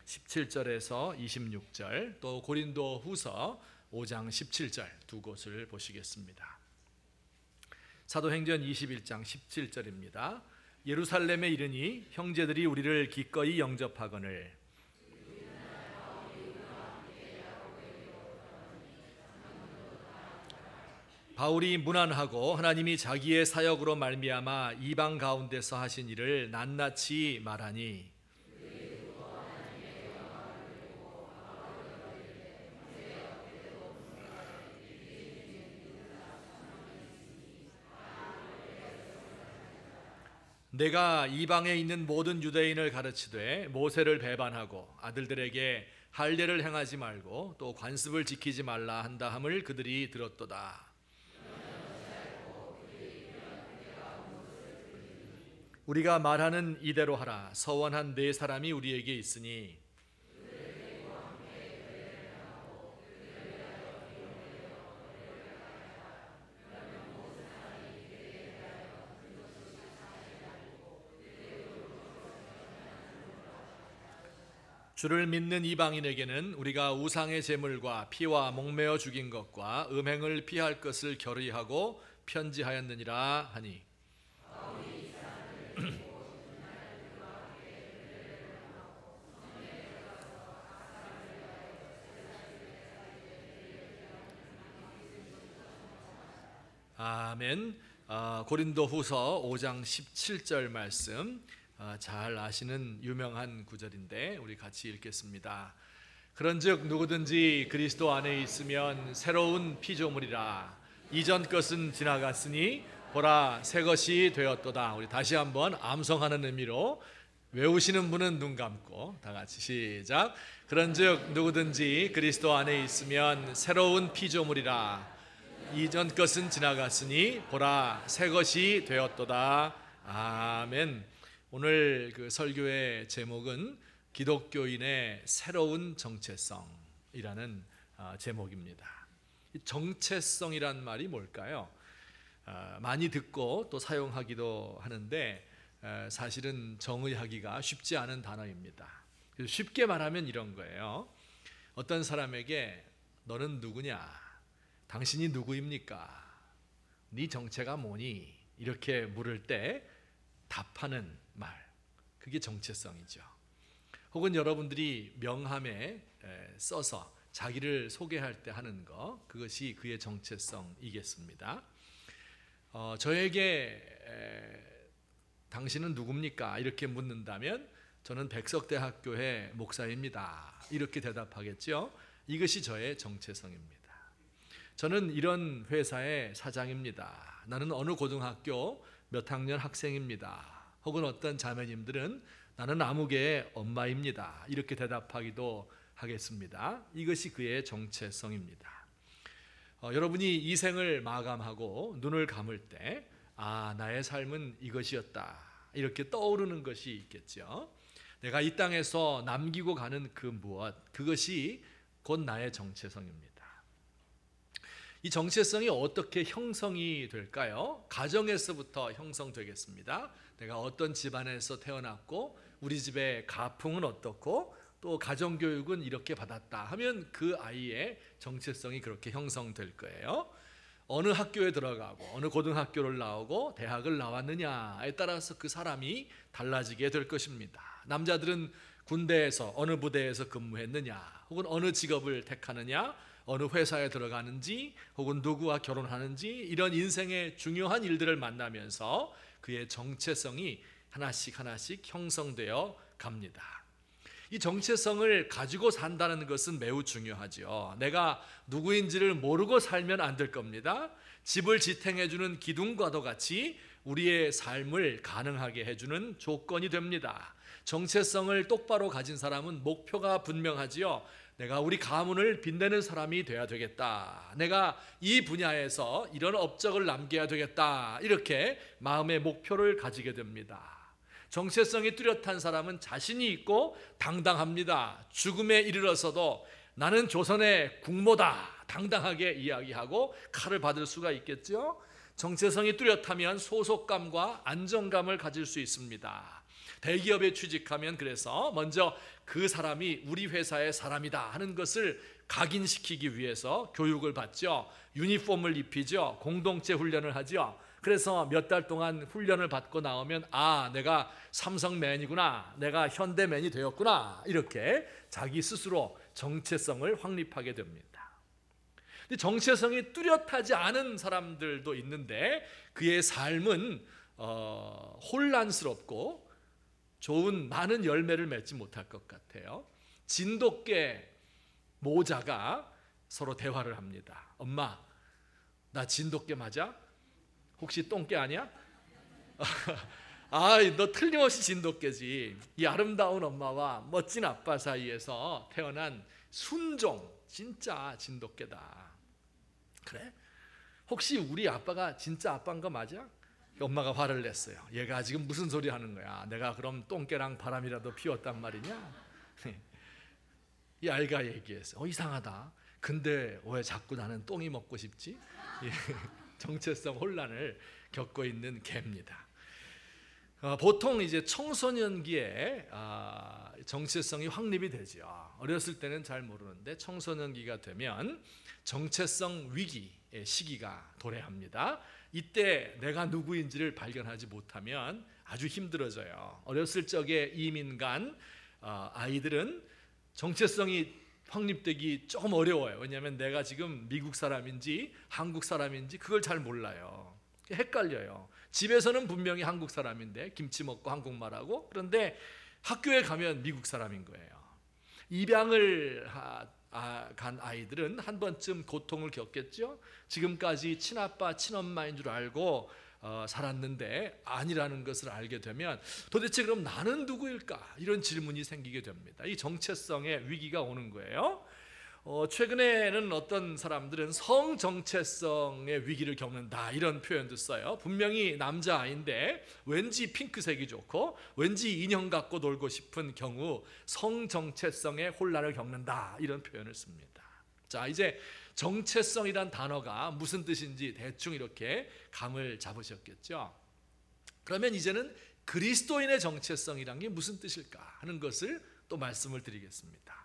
17절에서 26절, 또 고린도 후서 5장 17절 두 곳을 보시겠습니다. 사도행전 21장 17절입니다. 예루살렘에 이르니 형제들이 우리를 기꺼이 영접하거늘 바울이 문안하고 하나님이 자기의 사역으로 말미암아 이방 가운데서 하신 일을 낱낱이 말하니 내가 이방에 있는 모든 유대인을 가르치되 모세를 배반하고 아들들에게 할례를 행하지 말고 또 관습을 지키지 말라 한다 함을 그들이 들었도다. 우리가 말하는 이대로 하라. 서원한 네 사람이 우리에게 있으니 주를 믿는 이방인에게는 우리가 우상의 제물과 피와 목매어 죽인 것과 음행을 피할 것을 결의하고 편지하였느니라 하니 아멘. 고린도 후서 5장 17절 말씀 잘 아시는 유명한 구절인데 우리 같이 읽겠습니다. 그런즉 누구든지 그리스도 안에 있으면 새로운 피조물이라. 이전 것은 지나갔으니 보라 새 것이 되었도다. 우리 다시 한번 암송하는 의미로 외우시는 분은 눈 감고 다 같이 시작. 그런즉 누구든지 그리스도 안에 있으면 새로운 피조물이라. 이전 것은 지나갔으니 보라 새 것이 되었도다. 아멘. 오늘 그 설교의 제목은 기독교인의 새로운 정체성이라는 제목입니다. 정체성이란 말이 뭘까요? 많이 듣고 또 사용하기도 하는데 사실은 정의하기가 쉽지 않은 단어입니다. 쉽게 말하면 이런 거예요. 어떤 사람에게 너는 누구냐? 당신이 누구입니까? 네 정체가 뭐니? 이렇게 물을 때 답하는 말, 그게 정체성이죠. 혹은 여러분들이 명함에 써서 자기를 소개할 때 하는 거, 그것이 그의 정체성이겠습니다. 저에게 당신은 누굽니까? 이렇게 묻는다면 저는 백석대학교의 목사입니다. 이렇게 대답하겠죠. 이것이 저의 정체성입니다. 저는 이런 회사의 사장입니다. 나는 어느 고등학교 몇 학년 학생입니다. 혹은 어떤 자매님들은 나는 아무개의 엄마입니다. 이렇게 대답하기도 하겠습니다. 이것이 그의 정체성입니다. 여러분이 이 생을 마감하고 눈을 감을 때 나의 삶은 이것이었다. 이렇게 떠오르는 것이 있겠죠. 내가 이 땅에서 남기고 가는 그 무엇, 그것이 곧 나의 정체성입니다. 이 정체성이 어떻게 형성이 될까요? 가정에서부터 형성되겠습니다. 내가 어떤 집안에서 태어났고 우리 집의 가풍은 어떻고 또 가정교육은 이렇게 받았다 하면 그 아이의 정체성이 그렇게 형성될 거예요. 어느 학교에 들어가고 어느 고등학교를 나오고 대학을 나왔느냐에 따라서 그 사람이 달라지게 될 것입니다. 남자들은 군대에서 어느 부대에서 근무했느냐, 혹은 어느 직업을 택하느냐, 어느 회사에 들어가는지, 혹은 누구와 결혼하는지, 이런 인생의 중요한 일들을 만나면서 그의 정체성이 하나씩 하나씩 형성되어 갑니다. 이 정체성을 가지고 산다는 것은 매우 중요하죠. 내가 누구인지를 모르고 살면 안 될 겁니다. 집을 지탱해주는 기둥과도 같이 우리의 삶을 가능하게 해주는 조건이 됩니다. 정체성을 똑바로 가진 사람은 목표가 분명하지요. 내가 우리 가문을 빛내는 사람이 돼야 되겠다. 내가 이 분야에서 이런 업적을 남겨야 되겠다. 이렇게 마음의 목표를 가지게 됩니다. 정체성이 뚜렷한 사람은 자신이 있고 당당합니다. 죽음에 이르러서도 나는 조선의 국모다. 당당하게 이야기하고 칼을 받을 수가 있겠죠. 정체성이 뚜렷하면 소속감과 안정감을 가질 수 있습니다. 대기업에 취직하면 그래서 먼저 그 사람이 우리 회사의 사람이다 하는 것을 각인시키기 위해서 교육을 받죠. 유니폼을 입히죠. 공동체 훈련을 하죠. 그래서 몇 달 동안 훈련을 받고 나오면 아, 내가 삼성맨이구나, 내가 현대맨이 되었구나, 이렇게 자기 스스로 정체성을 확립하게 됩니다. 근데 정체성이 뚜렷하지 않은 사람들도 있는데 그의 삶은 혼란스럽고 좋은 많은 열매를 맺지 못할 것 같아요. 진돗개 모자가 서로 대화를 합니다. 엄마, 나 진돗개 맞아? 혹시 똥개 아니야? 아, 너 틀림없이 진돗개지. 이 아름다운 엄마와 멋진 아빠 사이에서 태어난 순종, 진짜 진돗개다. 그래? 혹시 우리 아빠가 진짜 아빠인 거 맞아? 엄마가 화를 냈어요. 얘가 지금 무슨 소리 하는 거야? 내가 그럼 똥개랑 바람이라도 피웠단 말이냐? 이 아이가 얘기했어요. 이상하다. 근데 왜 자꾸 나는 똥이 먹고 싶지? 정체성 혼란을 겪고 있는 개입니다. 보통 이제 청소년기에 정체성이 확립이 되죠. 어렸을 때는 잘 모르는데 청소년기가 되면 정체성 위기의 시기가 도래합니다. 이때 내가 누구인지를 발견하지 못하면 아주 힘들어져요. 어렸을 적에 이민 간 아이들은 정체성이 확립되기 조금 어려워요. 왜냐하면 내가 지금 미국 사람인지 한국 사람인지 그걸 잘 몰라요. 헷갈려요. 집에서는 분명히 한국 사람인데 김치 먹고 한국말하고, 그런데 학교에 가면 미국 사람인 거예요. 입양을 간 아이들은 한 번쯤 고통을 겪겠죠. 지금까지 친아빠 친엄마인 줄 알고 살았는데 아니라는 것을 알게 되면 도대체 그럼 나는 누구일까? 이런 질문이 생기게 됩니다. 이 정체성의 위기가 오는 거예요. 최근에는 어떤 사람들은 성정체성의 위기를 겪는다 이런 표현도 써요. 분명히 남자아이인데 왠지 핑크색이 좋고 왠지 인형 갖고 놀고 싶은 경우 성정체성의 혼란을 겪는다 이런 표현을 씁니다. 자, 이제 정체성이란 단어가 무슨 뜻인지 대충 이렇게 감을 잡으셨겠죠. 그러면 이제는 그리스도인의 정체성이란 게 무슨 뜻일까 하는 것을 또 말씀을 드리겠습니다.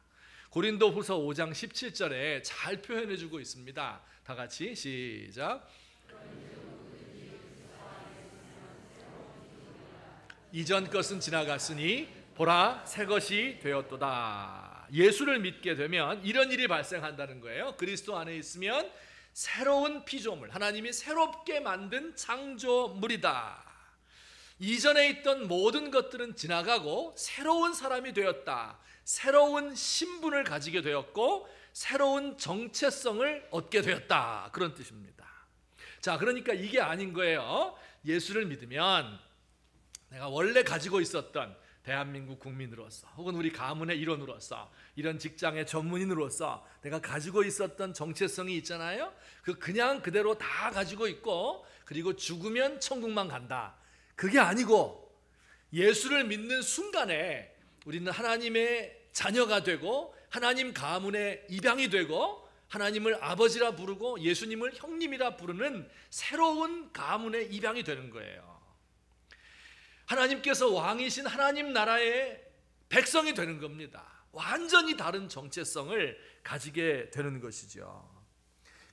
고린도후서 5장 17절에 잘 표현해 주고 있습니다. 다 같이 시작. 이전 것은 지나갔으니 보라 새 것이 되었도다. 예수를 믿게 되면 이런 일이 발생한다는 거예요. 그리스도 안에 있으면 새로운 피조물, 하나님이 새롭게 만든 창조물이다. 이전에 있던 모든 것들은 지나가고 새로운 사람이 되었다. 새로운 신분을 가지게 되었고 새로운 정체성을 얻게 되었다. 그런 뜻입니다. 자, 그러니까 이게 아닌 거예요. 예수를 믿으면 내가 원래 가지고 있었던 대한민국 국민으로서 혹은 우리 가문의 일원으로서 이런 직장의 전문인으로서 내가 가지고 있었던 정체성이 있잖아요. 그냥 그대로 다 가지고 있고 그리고 죽으면 천국만 간다. 그게 아니고 예수를 믿는 순간에 우리는 하나님의 자녀가 되고 하나님 가문의 입양이 되고 하나님을 아버지라 부르고 예수님을 형님이라 부르는 새로운 가문의 입양이 되는 거예요. 하나님께서 왕이신 하나님 나라의 백성이 되는 겁니다. 완전히 다른 정체성을 가지게 되는 것이죠.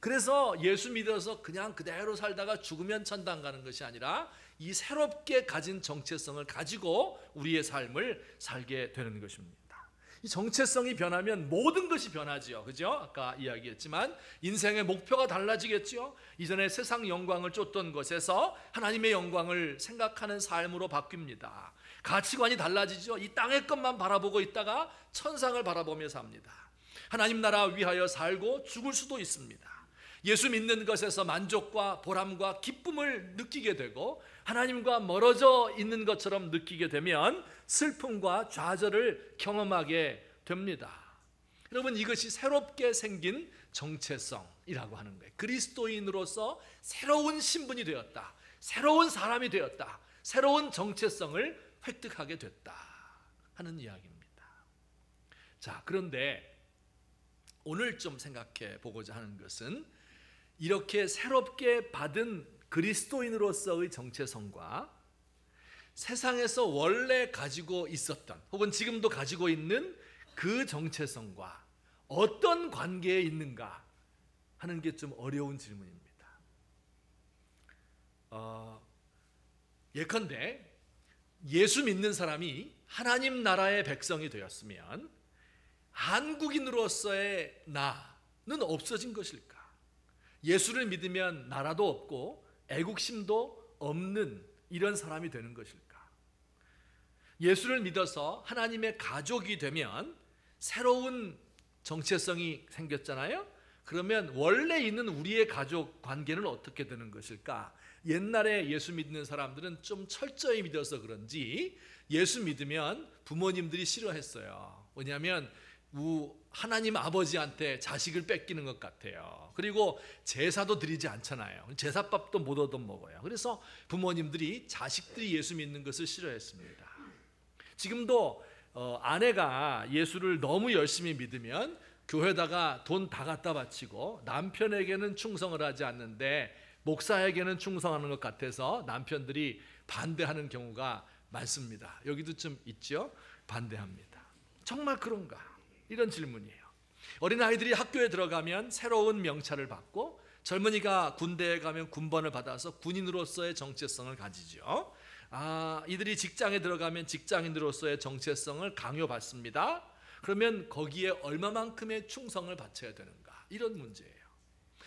그래서 예수 믿어서 그냥 그대로 살다가 죽으면 천당 가는 것이 아니라 이 새롭게 가진 정체성을 가지고 우리의 삶을 살게 되는 것입니다. 이 정체성이 변하면 모든 것이 변하지요. 그죠? 아까 이야기했지만 인생의 목표가 달라지겠죠. 이전에 세상 영광을 쫓던 것에서 하나님의 영광을 생각하는 삶으로 바뀝니다. 가치관이 달라지죠. 이 땅의 것만 바라보고 있다가 천상을 바라보며 삽니다. 하나님 나라 위하여 살고 죽을 수도 있습니다. 예수 믿는 것에서 만족과 보람과 기쁨을 느끼게 되고 하나님과 멀어져 있는 것처럼 느끼게 되면 슬픔과 좌절을 경험하게 됩니다. 여러분, 이것이 새롭게 생긴 정체성이라고 하는 거예요. 그리스도인으로서 새로운 신분이 되었다. 새로운 사람이 되었다. 새로운 정체성을 획득하게 됐다 하는 이야기입니다. 자, 그런데 오늘 좀 생각해 보고자 하는 것은 이렇게 새롭게 받은 그리스도인으로서의 정체성과 세상에서 원래 가지고 있었던 혹은 지금도 가지고 있는 그 정체성과 어떤 관계에 있는가 하는 게 좀 어려운 질문입니다. 예컨대 예수 믿는 사람이 하나님 나라의 백성이 되었으면 한국인으로서의 나는 없어진 것일까? 예수를 믿으면 나라도 없고 애국심도 없는 이런 사람이 되는 것일까? 예수를 믿어서 하나님의 가족이 되면 새로운 정체성이 생겼잖아요. 그러면 원래 있는 우리의 가족 관계는 어떻게 되는 것일까? 옛날에 예수 믿는 사람들은 좀 철저히 믿어서 그런지 예수 믿으면 부모님들이 싫어했어요. 왜냐하면 하나님 아버지한테 자식을 뺏기는 것 같아요. 그리고 제사도 드리지 않잖아요. 제사밥도 못 얻어먹어요. 그래서 부모님들이 자식들이 예수 믿는 것을 싫어했습니다. 지금도 아내가 예수를 너무 열심히 믿으면 교회다가 돈 다 갖다 바치고 남편에게는 충성을 하지 않는데 목사에게는 충성하는 것 같아서 남편들이 반대하는 경우가 많습니다. 여기도 좀 있죠? 반대합니다. 정말 그런가? 이런 질문이에요. 어린아이들이 학교에 들어가면 새로운 명찰을 받고 젊은이가 군대에 가면 군번을 받아서 군인으로서의 정체성을 가지죠. 이들이 직장에 들어가면 직장인으로서의 정체성을 강요받습니다. 그러면 거기에 얼마만큼의 충성을 바쳐야 되는가? 이런 문제예요.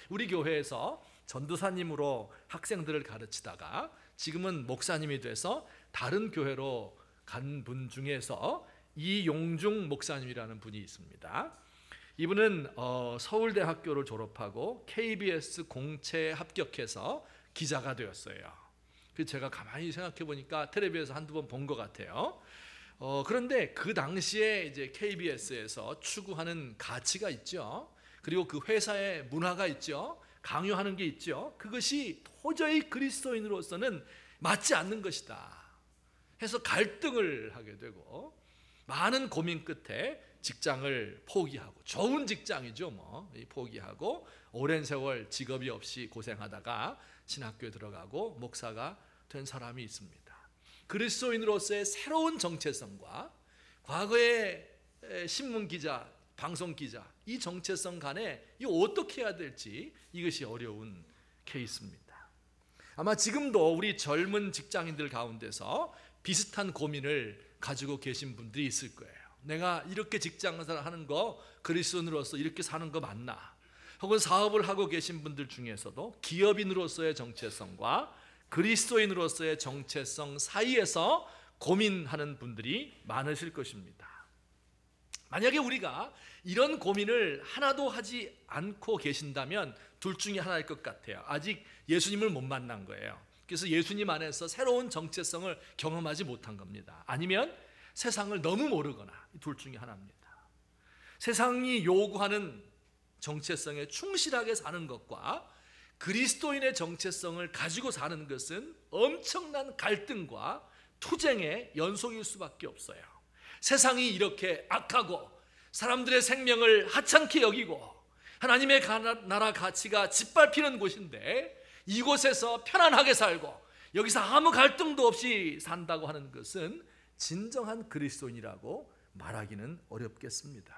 우리 교회에서 전도사님으로 학생들을 가르치다가 지금은 목사님이 돼서 다른 교회로 간 분 중에서 이용중 목사님이라는 분이 있습니다. 이분은 서울대학교를 졸업하고 KBS 공채에 합격해서 기자가 되었어요. 그래서 제가 가만히 생각해 보니까 텔레비에서 한두 번 본 것 같아요. 그런데 그 당시에 이제 KBS에서 추구하는 가치가 있죠. 그리고 그 회사의 문화가 있죠. 강요하는 게 있죠. 그것이 도저히 그리스도인으로서는 맞지 않는 것이다 해서 갈등을 하게 되고 많은 고민 끝에 직장을 포기하고, 좋은 직장이죠 뭐, 포기하고 오랜 세월 직업이 없이 고생하다가 신학교에 들어가고 목사가 된 사람이 있습니다. 그리스도인으로서의 새로운 정체성과 과거의 신문기자, 방송기자, 이 정체성 간에 이 어떻게 해야 될지 이것이 어려운 케이스입니다. 아마 지금도 우리 젊은 직장인들 가운데서 비슷한 고민을 가지고 계신 분들이 있을 거예요. 내가 이렇게 직장생활 하는 거, 그리스도인으로서 이렇게 사는 거 맞나? 혹은 사업을 하고 계신 분들 중에서도 기업인으로서의 정체성과 그리스도인으로서의 정체성 사이에서 고민하는 분들이 많으실 것입니다. 만약에 우리가 이런 고민을 하나도 하지 않고 계신다면 둘 중에 하나일 것 같아요. 아직 예수님을 못 만난 거예요. 그래서 예수님 안에서 새로운 정체성을 경험하지 못한 겁니다. 아니면 세상을 너무 모르거나, 둘 중에 하나입니다. 세상이 요구하는 정체성에 충실하게 사는 것과 그리스도인의 정체성을 가지고 사는 것은 엄청난 갈등과 투쟁의 연속일 수밖에 없어요. 세상이 이렇게 악하고 사람들의 생명을 하찮게 여기고 하나님의 나라 가치가 짓밟히는 곳인데 이곳에서 편안하게 살고 여기서 아무 갈등도 없이 산다고 하는 것은 진정한 그리스도인이라고 말하기는 어렵겠습니다.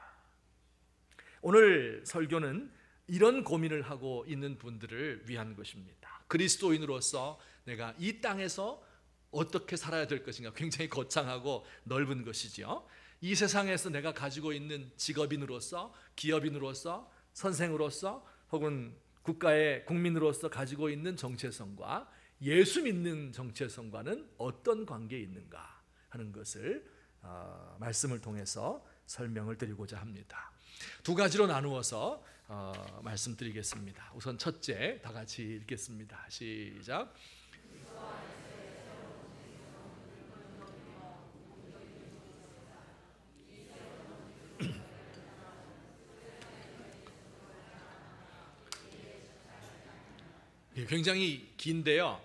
오늘 설교는 이런 고민을 하고 있는 분들을 위한 것입니다. 그리스도인으로서 내가 이 땅에서 어떻게 살아야 될 것인가, 굉장히 거창하고 넓은 것이죠. 이 세상에서 내가 가지고 있는 직업인으로서, 기업인으로서, 선생으로서 혹은 국가의 국민으로서 가지고 있는 정체성과 예수 믿는 정체성과는 어떤 관계에 있는가 하는 것을 말씀을 통해서 설명을 드리고자 합니다. 두 가지로 나누어서 말씀드리겠습니다. 우선 첫째, 다 같이 읽겠습니다. 시작. 굉장히 긴데요.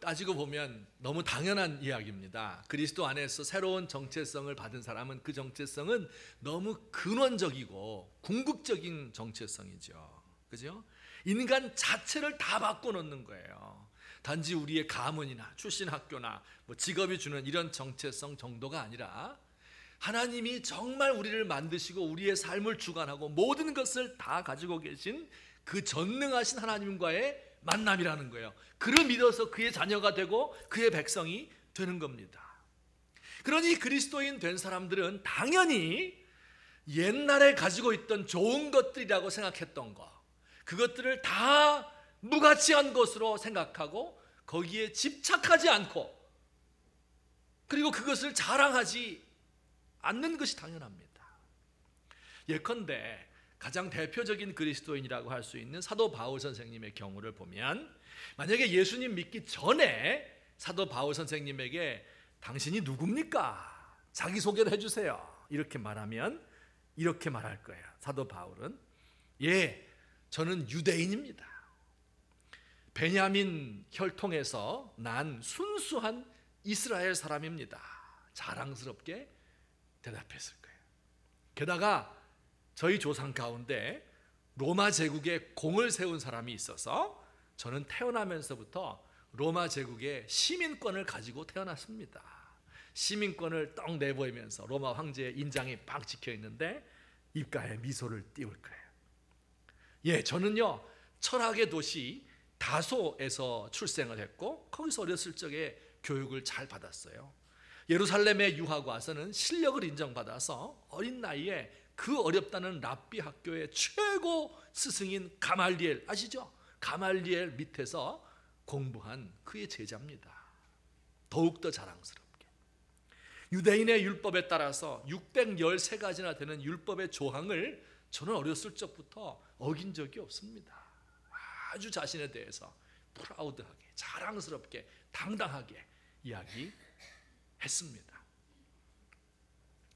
따지고 보면 너무 당연한 이야기입니다. 그리스도 안에서 새로운 정체성을 받은 사람은 그 정체성은 너무 근원적이고 궁극적인 정체성이죠. 그죠? 인간 자체를 다 바꿔놓는 거예요. 단지 우리의 가문이나 출신 학교나 직업이 주는 이런 정체성 정도가 아니라 하나님이 정말 우리를 만드시고 우리의 삶을 주관하고 모든 것을 다 가지고 계신 그 전능하신 하나님과의 만남이라는 거예요. 그를 믿어서 그의 자녀가 되고 그의 백성이 되는 겁니다. 그러니 그리스도인 된 사람들은 당연히 옛날에 가지고 있던 좋은 것들이라고 생각했던 것, 그것들을 다 무가치한 것으로 생각하고 거기에 집착하지 않고, 그리고 그것을 자랑하지 않는 것이 당연합니다. 예컨대 가장 대표적인 그리스도인이라고 할 수 있는 사도 바울 선생님의 경우를 보면, 만약에 예수님 믿기 전에 사도 바울 선생님에게 당신이 누굽니까? 자기소개를 해주세요, 이렇게 말하면 이렇게 말할 거예요. 사도 바울은 예, 저는 유대인입니다. 베냐민 혈통에서 난 순수한 이스라엘 사람입니다. 자랑스럽게 대답했을 거예요. 게다가 저희 조상 가운데 로마 제국에 공을 세운 사람이 있어서 저는 태어나면서부터 로마 제국의 시민권을 가지고 태어났습니다. 시민권을 떡 내보이면서 로마 황제의 인장이 빵 찍혀 있는데 입가에 미소를 띄울 거예요. 예, 저는요 철학의 도시 다소에서 출생을 했고 거기서 어렸을 적에 교육을 잘 받았어요. 예루살렘에 유학 와서는 실력을 인정받아서 어린 나이에 그 어렵다는 랍비 학교의 최고 스승인 가말리엘, 아시죠? 가말리엘 밑에서 공부한 그의 제자입니다. 더욱더 자랑스럽게 유대인의 율법에 따라서 613가지나 되는 율법의 조항을 저는 어렸을 적부터 어긴 적이 없습니다. 아주 자신에 대해서 프라우드하게, 자랑스럽게, 당당하게 이야기했습니다.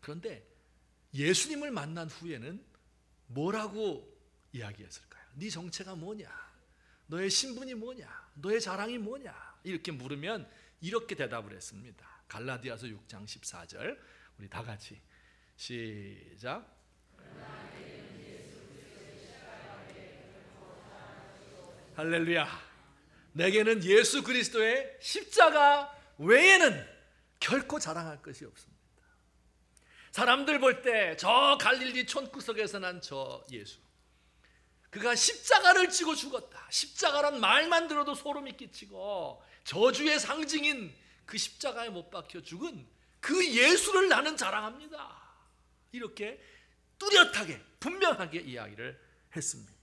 그런데 예수님을 만난 후에는 뭐라고 이야기했을까요? 네 정체가 뭐냐? 너의 신분이 뭐냐? 너의 자랑이 뭐냐? 이렇게 물으면 이렇게 대답을 했습니다. 갈라디아서 6장 14절, 우리 다 같이 시작. 할렐루야. 내게는 예수 그리스도의 십자가 외에는 결코 자랑할 것이 없습니다. 사람들 볼 때 저 갈릴리 촌구석에서 난 저 예수, 그가 십자가를 지고 죽었다, 십자가란 말만 들어도 소름이 끼치고 저주의 상징인 그 십자가에 못 박혀 죽은 그 예수를 나는 자랑합니다. 이렇게 뚜렷하게 분명하게 이야기를 했습니다.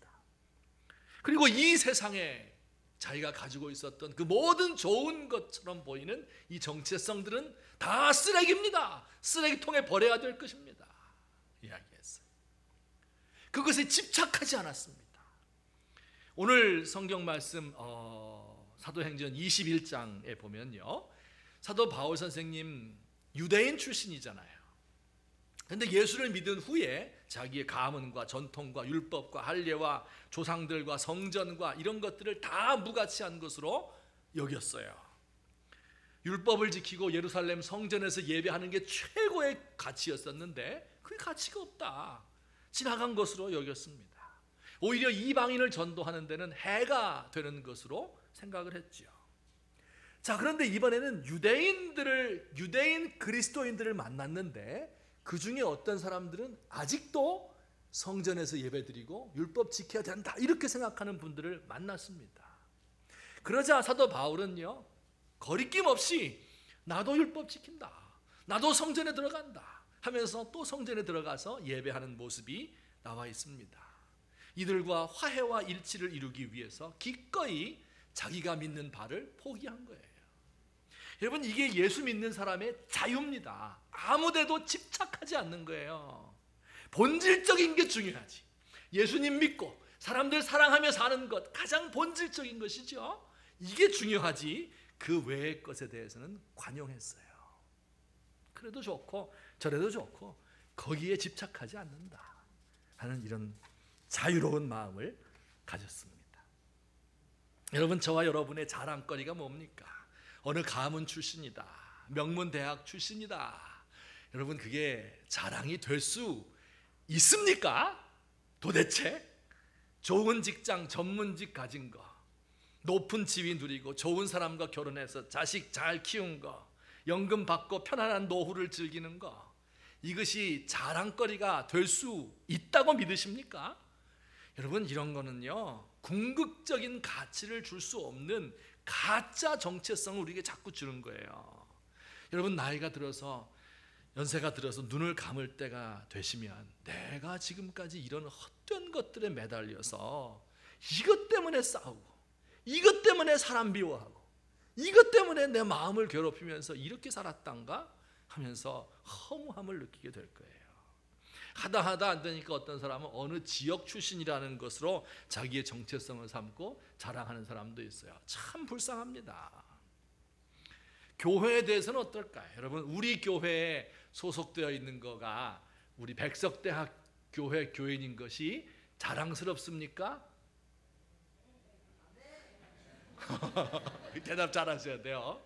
그리고 이 세상에 자기가 가지고 있었던 그 모든 좋은 것처럼 보이는 이 정체성들은 다 쓰레기입니다. 쓰레기통에 버려야 될 것입니다. 이야기했어요. 그것에 집착하지 않았습니다. 오늘 성경 말씀 사도행전 21장에 보면요, 사도 바울 선생님 유대인 출신이잖아요. 그런데 예수를 믿은 후에 자기의 가문과 전통과 율법과 할례와 조상들과 성전과 이런 것들을 다 무가치한 것으로 여겼어요. 율법을 지키고 예루살렘 성전에서 예배하는 게 최고의 가치였었는데 그게 가치가 없다, 지나간 것으로 여겼습니다. 오히려 이방인을 전도하는 데는 해가 되는 것으로 생각을 했지요. 자, 그런데 이번에는 유대인 그리스도인들을 만났는데 그 중에 어떤 사람들은 아직도 성전에서 예배드리고 율법 지켜야 된다 이렇게 생각하는 분들을 만났습니다. 그러자 사도 바울은요, 거리낌 없이 나도 율법 지킨다, 나도 성전에 들어간다 하면서 또 성전에 들어가서 예배하는 모습이 나와 있습니다. 이들과 화해와 일치를 이루기 위해서 기꺼이 자기가 믿는 바를 포기한 거예요. 여러분, 이게 예수 믿는 사람의 자유입니다. 아무데도 집착하지 않는 거예요. 본질적인 게 중요하지. 예수님 믿고 사람들 사랑하며 사는 것, 가장 본질적인 것이죠. 이게 중요하지 그 외의 것에 대해서는 관용했어요. 그래도 좋고 저래도 좋고 거기에 집착하지 않는다 하는 이런 자유로운 마음을 가졌습니다. 여러분, 저와 여러분의 자랑거리가 뭡니까? 어느 가문 출신이다, 명문대학 출신이다. 여러분, 그게 자랑이 될 수 있습니까? 도대체 좋은 직장, 전문직 가진 거, 높은 지위 누리고 좋은 사람과 결혼해서 자식 잘 키운 거, 연금 받고 편안한 노후를 즐기는 거, 이것이 자랑거리가 될 수 있다고 믿으십니까? 여러분, 이런 거는요, 궁극적인 가치를 줄 수 없는 가짜 정체성을 우리에게 자꾸 주는 거예요. 여러분, 나이가 들어서, 연세가 들어서 눈을 감을 때가 되시면 내가 지금까지 이런 헛된 것들에 매달려서 이것 때문에 싸우고, 이것 때문에 사람 미워하고, 이것 때문에 내 마음을 괴롭히면서 이렇게 살았단가 하면서 허무함을 느끼게 될 거예요. 하다 안 되니까 어떤 사람은 어느 지역 출신이라는 것으로 자기의 정체성을 삼고 자랑하는 사람도 있어요. 참 불쌍합니다. 교회에 대해서는 어떨까요? 여러분, 우리 교회에 소속되어 있는 거가 우리 백석대학 교회 교인인 것이 자랑스럽습니까? 대답 잘하셔야 돼요.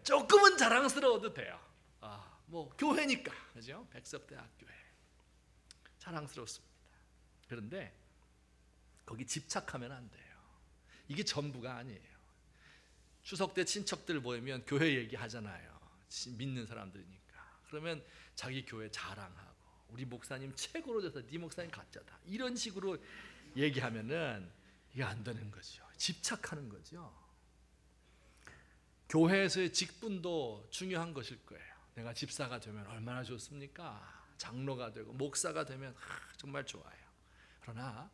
조금은 자랑스러워도 돼요. 뭐 교회니까, 그죠? 백석대학 교회 자랑스럽습니다. 그런데 거기 집착하면 안 돼요. 이게 전부가 아니에요. 추석 때 친척들 모이면 교회 얘기하잖아요. 믿는 사람들이니까. 그러면 자기 교회 자랑하고, 우리 목사님 최고로 돼서 네 목사님 가짜다, 이런 식으로 얘기하면은 이게 안 되는 거죠. 집착하는 거죠. 교회에서의 직분도 중요한 것일 거예요. 내가 집사가 되면 얼마나 좋습니까? 장로가 되고 목사가 되면 정말 좋아요. 그러나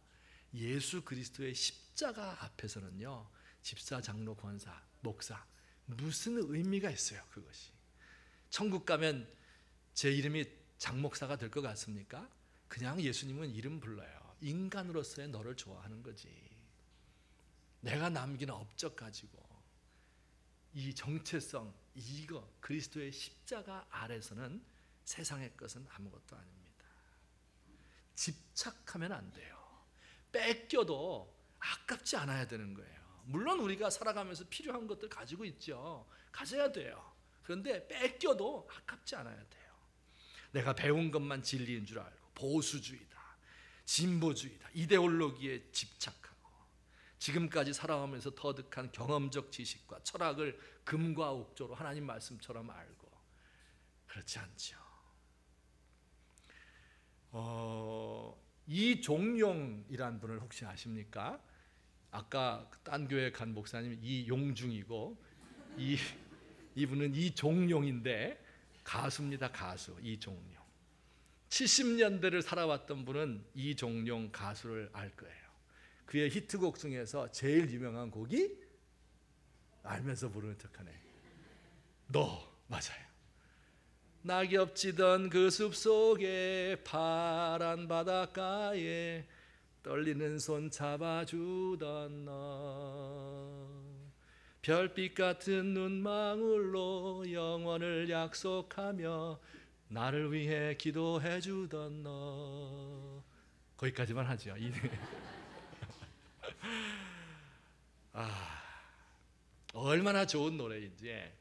예수 그리스도의 십자가 앞에서는요, 집사, 장로, 권사, 목사, 무슨 의미가 있어요? 그것이 천국 가면 제 이름이 장목사가 될 것 같습니까? 그냥 예수님은 이름 불러요. 인간으로서의 너를 좋아하는 거지. 내가 남긴 업적 가지고 이 정체성, 이거 그리스도의 십자가 아래서는 세상의 것은 아무것도 아닙니다. 집착하면 안 돼요. 뺏겨도 아깝지 않아야 되는 거예요. 물론 우리가 살아가면서 필요한 것들 가지고 있죠. 가져야 돼요. 그런데 뺏겨도 아깝지 않아야 돼요. 내가 배운 것만 진리인 줄 알고 보수주의다, 진보주의다, 이데올로기에 집착하고 지금까지 살아오면서 터득한 경험적 지식과 철학을 금과 옥조로 하나님 말씀처럼 알고, 그렇지 않죠. 이종용이란 분을 혹시 아십니까? 아까 딴 교회 간 목사님 이용중이고, 이분은 이종용인데 가수입니다. 가수 이종용. 70년대를 살아왔던 분은 이종용 가수를 알 거예요. 그의 히트곡 중에서 제일 유명한 곡이, 알면서 부르는 척하네, 너. 맞아요. 낙엽지던 그 숲속에 파란 바닷가에 떨리는 손 잡아주던 너, 별빛 같은 눈망울로 영원을 약속하며 나를 위해 기도해 주던 너. 거기까지만 하죠. 얼마나 좋은 노래인지.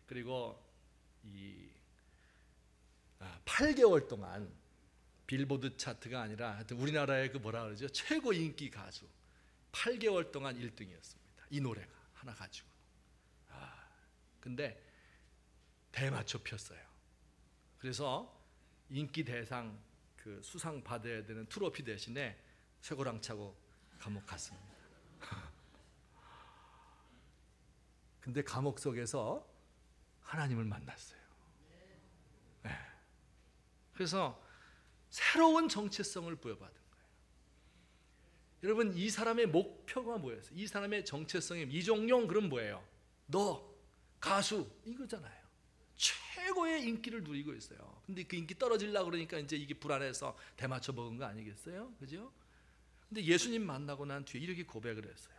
그리고 8개월 동안 빌보드 차트가 아니라 하여튼 우리나라의 그 뭐라 그러죠? 최고 인기 가수 8개월 동안 1등이었습니다. 이 노래가 하나 가지고. 근데 대마초 폈어요. 그래서 인기 대상 그 수상 받아야 되는 트로피 대신에 쇠고랑 차고 감옥 갔습니다. 근데 감옥 속에서 하나님을 만났어요. 네. 그래서 새로운 정체성을 부여받은 거예요. 여러분, 이 사람의 목표가 뭐였어요? 이 사람의 정체성이, 이종용 그럼 뭐예요? 너 가수 이거잖아요. 최고의 인기를 누리고 있어요. 근데 그 인기 떨어지려고 그러니까 이제 이게 불안해서 대마초 먹은 거 아니겠어요? 그죠? 근데 예수님 만나고 난 뒤에 이렇게 고백을 했어요.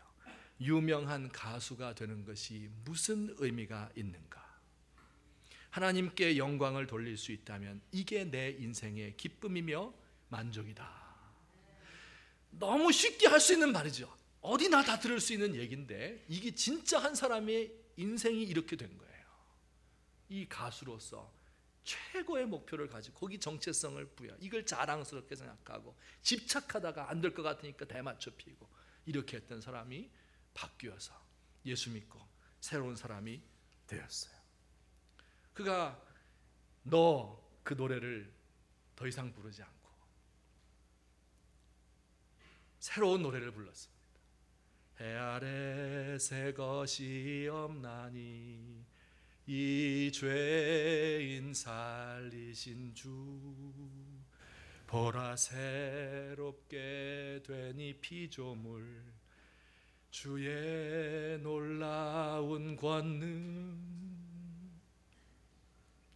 유명한 가수가 되는 것이 무슨 의미가 있는가? 하나님께 영광을 돌릴 수 있다면 이게 내 인생의 기쁨이며 만족이다. 너무 쉽게 할 수 있는 말이죠. 어디나 다 들을 수 있는 얘기인데 이게 진짜 한 사람의 인생이 이렇게 된 거예요. 이 가수로서 최고의 목표를 가지고 거기 정체성을 부여, 이걸 자랑스럽게 생각하고 집착하다가 안 될 것 같으니까 대마초 피고 이렇게 했던 사람이 바뀌어서 예수 믿고 새로운 사람이 되었어요. 그가 너 그 노래를 더 이상 부르지 않고 새로운 노래를 불렀습니다. 해 아래 새 것이 없나니 이 죄인 살리신 주 보라 새롭게 되니 피조물 주의 놀라운 권능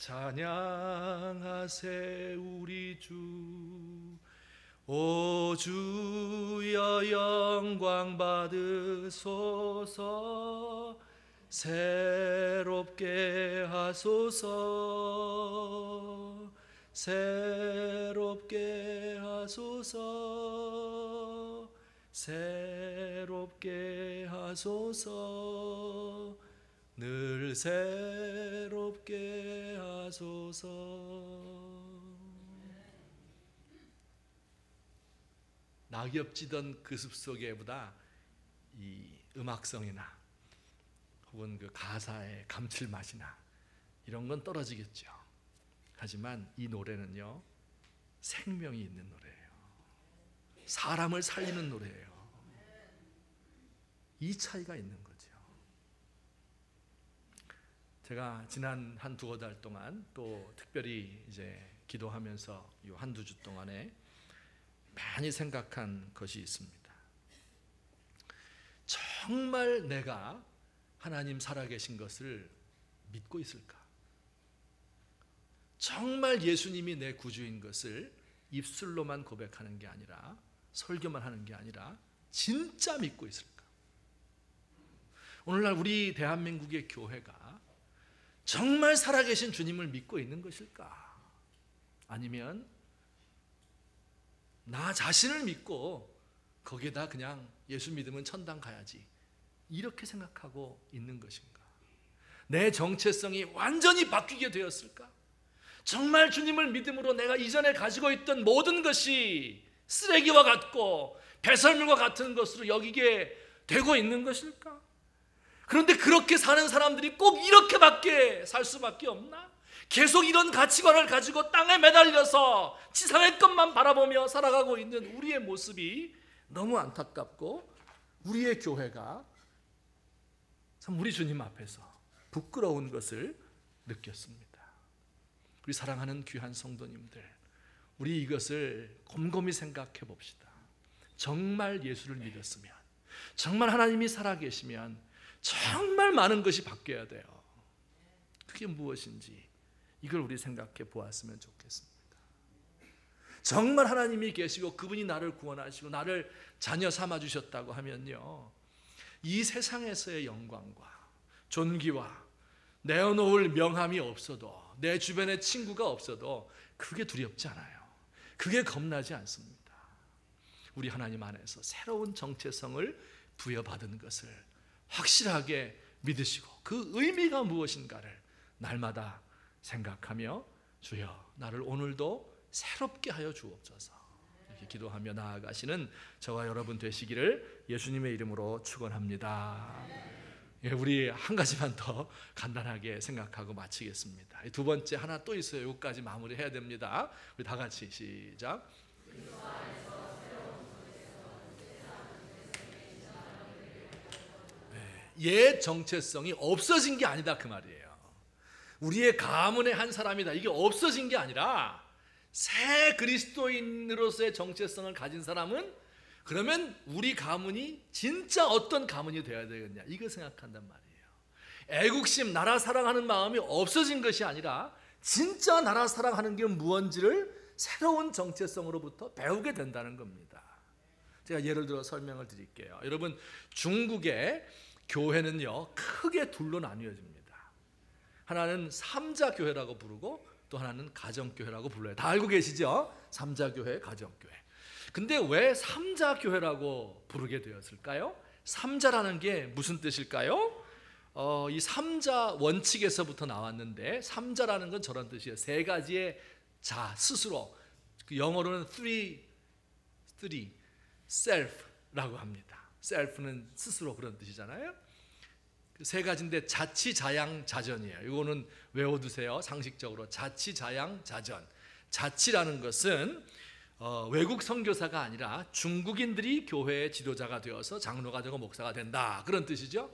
찬양하세 우리 주 오 주여 영광 받으소서 새롭게 하소서 새롭게 하소서 새롭게 하소서 늘 새롭게 하소서. 낙엽지던 그 숲속에보다 이 음악성이나 혹은 그 가사의 감칠맛이나 이런 건 떨어지겠죠. 하지만 이 노래는요, 생명이 있는 노래예요. 사람을 살리는 노래예요. 이 차이가 있는 거죠. 제가 지난 한 두어 달 동안 또 특별히 이제 기도하면서 이 한두 주 동안에 많이 생각한 것이 있습니다. 정말 내가 하나님 살아계신 것을 믿고 있을까? 정말 예수님이 내 구주인 것을 입술로만 고백하는 게 아니라 설교만 하는 게 아니라 진짜 믿고 있을까? 오늘날 우리 대한민국의 교회가 정말 살아계신 주님을 믿고 있는 것일까? 아니면 나 자신을 믿고 거기에다 그냥 예수 믿으면 천당 가야지 이렇게 생각하고 있는 것인가? 내 정체성이 완전히 바뀌게 되었을까? 정말 주님을 믿음으로 내가 이전에 가지고 있던 모든 것이 쓰레기와 같고 배설물과 같은 것으로 여기게 되고 있는 것일까? 그런데 그렇게 사는 사람들이 꼭 이렇게밖에 살 수밖에 없나? 계속 이런 가치관을 가지고 땅에 매달려서 지상의 것만 바라보며 살아가고 있는 우리의 모습이 너무 안타깝고 우리의 교회가 참 우리 주님 앞에서 부끄러운 것을 느꼈습니다. 우리 사랑하는 귀한 성도님들, 우리 이것을 곰곰이 생각해 봅시다. 정말 예수를 믿었으면, 정말 하나님이 살아계시면 정말 많은 것이 바뀌어야 돼요. 그게 무엇인지 이걸 우리 생각해 보았으면 좋겠습니다. 정말 하나님이 계시고 그분이 나를 구원하시고 나를 자녀 삼아 주셨다고 하면요, 이 세상에서의 영광과 존귀와 내어놓을 명함이 없어도, 내 주변에 친구가 없어도 그게 두렵지 않아요. 그게 겁나지 않습니다. 우리 하나님 안에서 새로운 정체성을 부여받은 것을 확실하게 믿으시고 그 의미가 무엇인가를 날마다 생각하며 주여 나를 오늘도 새롭게 하여 주옵소서 이렇게 기도하며 나아가시는 저와 여러분 되시기를 예수님의 이름으로 축원합니다. 예, 우리 한 가지만 더 간단하게 생각하고 마치겠습니다. 두 번째 하나 또 있어요. 여기까지 마무리해야 됩니다. 우리 다 같이 시작. 옛 정체성이 없어진 게 아니다 그 말이에요. 우리의 가문의 한 사람이다 이게 없어진 게 아니라 새 그리스도인으로서의 정체성을 가진 사람은 그러면 우리 가문이 진짜 어떤 가문이 되어야 되겠냐 이거 생각한단 말이에요. 애국심, 나라 사랑하는 마음이 없어진 것이 아니라 진짜 나라 사랑하는 게 무언지를 새로운 정체성으로부터 배우게 된다는 겁니다. 제가 예를 들어 설명을 드릴게요. 여러분, 중국의 교회는요 크게 둘로 나뉘어집니다. 하나는 삼자교회라고 부르고 또 하나는 가정교회라고 불러요. 다 알고 계시죠? 삼자교회, 가정교회. 근데 왜 삼자교회라고 부르게 되었을까요? 삼자라는 게 무슨 뜻일까요? 이 삼자 원칙에서부터 나왔는데 삼자라는 건 저런 뜻이에요. 세 가지의 자, 스스로. 그 영어로는 three, self라고 합니다. 셀프는 스스로 그런 뜻이잖아요. 세 가지인데 자치자양자전이에요. 이거는 외워두세요. 상식적으로 자치자양자전. 자치라는 것은 외국 선교사가 아니라 중국인들이 교회의 지도자가 되어서 장로가 되고 목사가 된다, 그런 뜻이죠.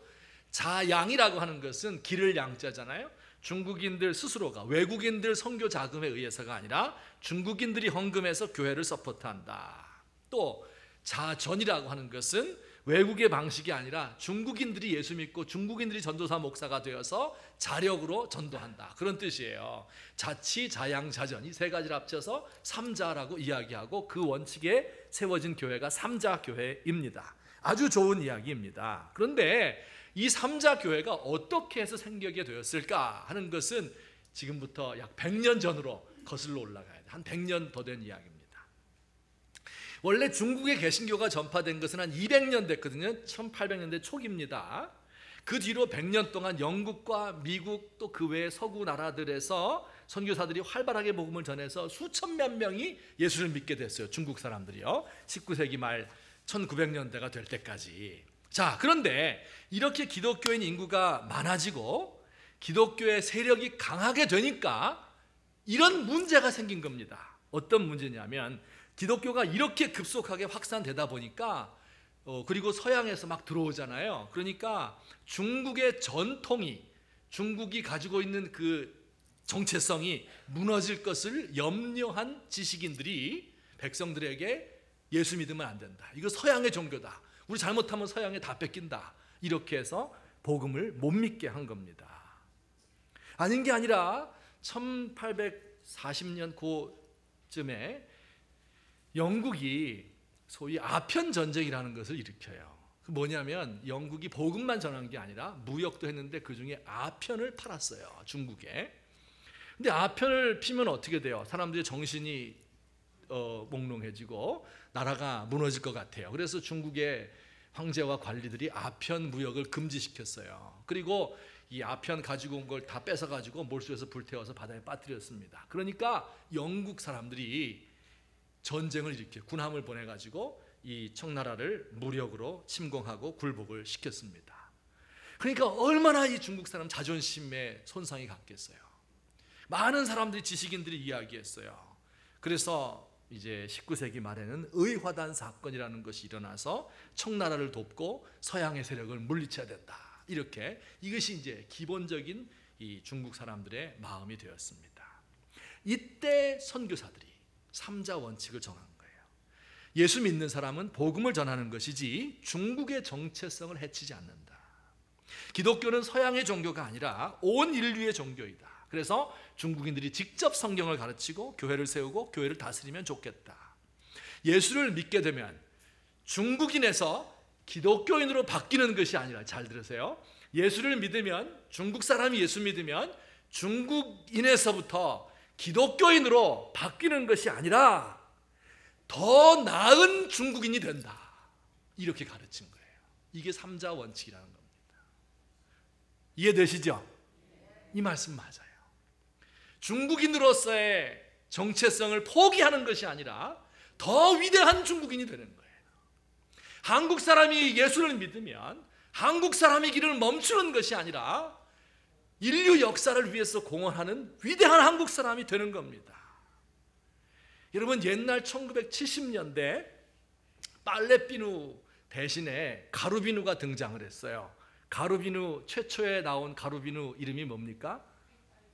자양이라고 하는 것은 기를 양자잖아요. 중국인들 스스로가 외국인들 선교 자금에 의해서가 아니라 중국인들이 헌금해서 교회를 서포트한다. 또 자전이라고 하는 것은 외국의 방식이 아니라 중국인들이 예수 믿고 중국인들이 전도사 목사가 되어서 자력으로 전도한다, 그런 뜻이에요. 자치, 자양, 자전, 이 세 가지를 합쳐서 삼자라고 이야기하고 그 원칙에 세워진 교회가 삼자교회입니다. 아주 좋은 이야기입니다. 그런데 이 삼자교회가 어떻게 해서 생기게 되었을까 하는 것은 지금부터 약 100년 전으로 거슬러 올라가야 돼요. 한 100년 더 된 이야기입니다. 원래 중국의 개신교가 전파된 것은 한 200년 됐거든요. 1800년대 초기입니다. 그 뒤로 100년 동안 영국과 미국 또 그 외의 서구 나라들에서 선교사들이 활발하게 복음을 전해서 수천만 명이 예수를 믿게 됐어요. 중국 사람들이요. 19세기 말 1900년대가 될 때까지. 자, 그런데 이렇게 기독교인 인구가 많아지고 기독교의 세력이 강하게 되니까 이런 문제가 생긴 겁니다. 어떤 문제냐면 기독교가 이렇게 급속하게 확산되다 보니까 그리고 서양에서 막 들어오잖아요. 그러니까 중국의 전통이, 중국이 가지고 있는 그 정체성이 무너질 것을 염려한 지식인들이 백성들에게 예수 믿으면 안 된다, 이거 서양의 종교다, 우리 잘못하면 서양에 다 뺏긴다, 이렇게 해서 복음을 못 믿게 한 겁니다. 아닌 게 아니라 1840년 그쯤에 영국이 소위 아편 전쟁이라는 것을 일으켜요. 그 뭐냐면 영국이 복음만 전한 게 아니라 무역도 했는데 그 중에 아편을 팔았어요, 중국에. 근데 아편을 피면 어떻게 돼요? 사람들의 정신이 몽롱해지고 나라가 무너질 것 같아요. 그래서 중국의 황제와 관리들이 아편 무역을 금지시켰어요. 그리고 이 아편 가지고 온 걸 다 뺏어가지고 몰수해서 불태워서 바다에 빠뜨렸습니다. 그러니까 영국 사람들이 전쟁을 일으켜 군함을 보내가지고 이 청나라를 무력으로 침공하고 굴복을 시켰습니다. 그러니까 얼마나 이 중국 사람 자존심에 손상이 갔겠어요. 많은 사람들이, 지식인들이 이야기했어요. 그래서 이제 19세기 말에는 의화단 사건이라는 것이 일어나서 청나라를 돕고 서양의 세력을 물리쳐야 된다, 이렇게, 이것이 이제 기본적인 이 중국 사람들의 마음이 되었습니다. 이때 선교사들이 삼자 원칙을 정한 거예요. 예수 믿는 사람은 복음을 전하는 것이지 중국의 정체성을 해치지 않는다. 기독교는 서양의 종교가 아니라 온 인류의 종교이다. 그래서 중국인들이 직접 성경을 가르치고 교회를 세우고 교회를 다스리면 좋겠다. 예수를 믿게 되면 중국인에서 기독교인으로 바뀌는 것이 아니라, 잘 들으세요, 예수를 믿으면, 중국 사람이 예수 믿으면 중국인에서부터 기독교인으로 바뀌는 것이 아니라 더 나은 중국인이 된다, 이렇게 가르친 거예요. 이게 삼자 원칙이라는 겁니다. 이해되시죠? 이 말씀 맞아요. 중국인으로서의 정체성을 포기하는 것이 아니라 더 위대한 중국인이 되는 거예요. 한국 사람이 예수를 믿으면 한국 사람의 길을 멈추는 것이 아니라 인류 역사를 위해서 공헌하는 위대한 한국 사람이 되는 겁니다. 여러분, 옛날 1970년대 빨래비누 대신에 가루비누가 등장을 했어요. 가루비누, 최초에 나온 가루비누 이름이 뭡니까?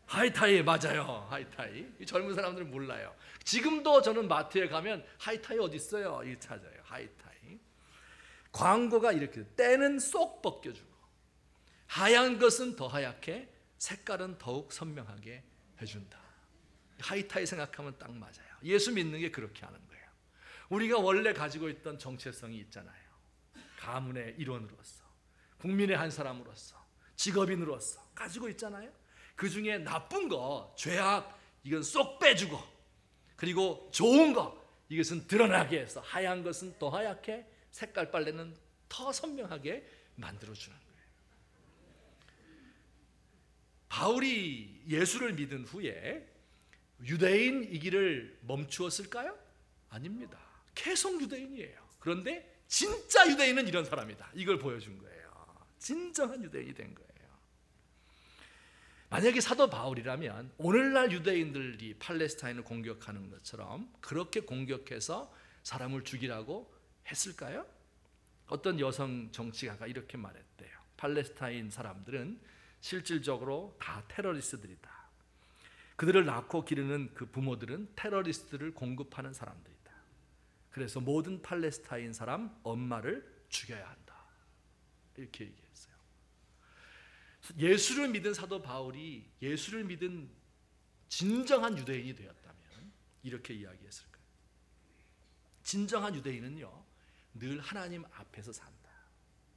하이타이. 맞아요, 하이타이. 젊은 사람들은 몰라요. 지금도 저는 마트에 가면 하이타이 어디 있어요? 이거 찾아요, 하이타이. 광고가 이렇게, 때는 쏙 벗겨주고 하얀 것은 더 하얗게, 색깔은 더욱 선명하게 해준다. 하이타이 생각하면 딱 맞아요. 예수 믿는 게 그렇게 하는 거예요. 우리가 원래 가지고 있던 정체성이 있잖아요. 가문의 일원으로서, 국민의 한 사람으로서, 직업인으로서 가지고 있잖아요. 그 중에 나쁜 거, 죄악, 이건 쏙 빼주고, 그리고 좋은 거, 이것은 드러나게 해서 하얀 것은 더 하얗게, 색깔 빨래는 더 선명하게 만들어주는 거예요. 바울이 예수를 믿은 후에 유대인이기를 멈추었을까요? 아닙니다. 계속 유대인이에요. 그런데 진짜 유대인은 이런 사람이다. 이걸 보여준 거예요. 진정한 유대인이 된 거예요. 만약에 사도 바울이라면 오늘날 유대인들이 팔레스타인을 공격하는 것처럼 그렇게 공격해서 사람을 죽이라고 했을까요? 어떤 여성 정치가가 이렇게 말했대요. 팔레스타인 사람들은 실질적으로 다 테러리스트들이다. 그들을 낳고 기르는 그 부모들은 테러리스트를 공급하는 사람들이다. 그래서 모든 팔레스타인 사람 엄마를 죽여야 한다. 이렇게 얘기했어요. 예수를 믿은 사도 바울이 예수를 믿은 진정한 유대인이 되었다면 이렇게 이야기했을 거예요. 진정한 유대인은요, 늘 하나님 앞에서 산다.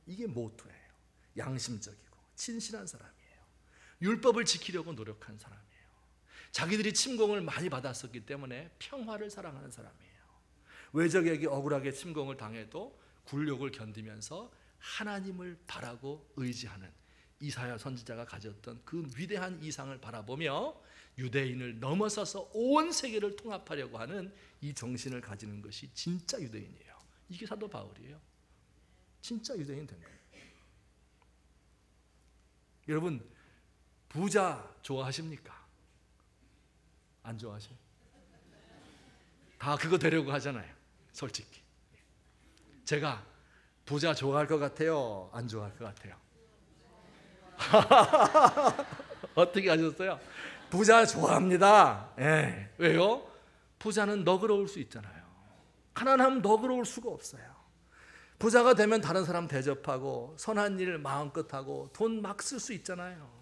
이게 모토예요. 양심적이고 친실한 사람이에요. 율법을 지키려고 노력한 사람이에요. 자기들이 침공을 많이 받았었기 때문에 평화를 사랑하는 사람이에요. 외적에게 억울하게 침공을 당해도 굴욕을 견디면서 하나님을 바라고 의지하는 이사야 선지자가 가졌던 그 위대한 이상을 바라보며 유대인을 넘어서서 온 세계를 통합하려고 하는 이 정신을 가지는 것이 진짜 유대인이에요. 이게 사도 바울이에요. 진짜 유대인 된 거예요. 여러분, 부자 좋아하십니까? 안 좋아하세요? 다 그거 되려고 하잖아요. 솔직히 제가 부자 좋아할 것 같아요? 안 좋아할 것 같아요? 어떻게 하셨어요? 부자 좋아합니다. 예. 왜요? 부자는 너그러울 수 있잖아요. 가난하면 너그러울 수가 없어요. 부자가 되면 다른 사람 대접하고 선한 일 마음껏 하고 돈 막 쓸 수 있잖아요.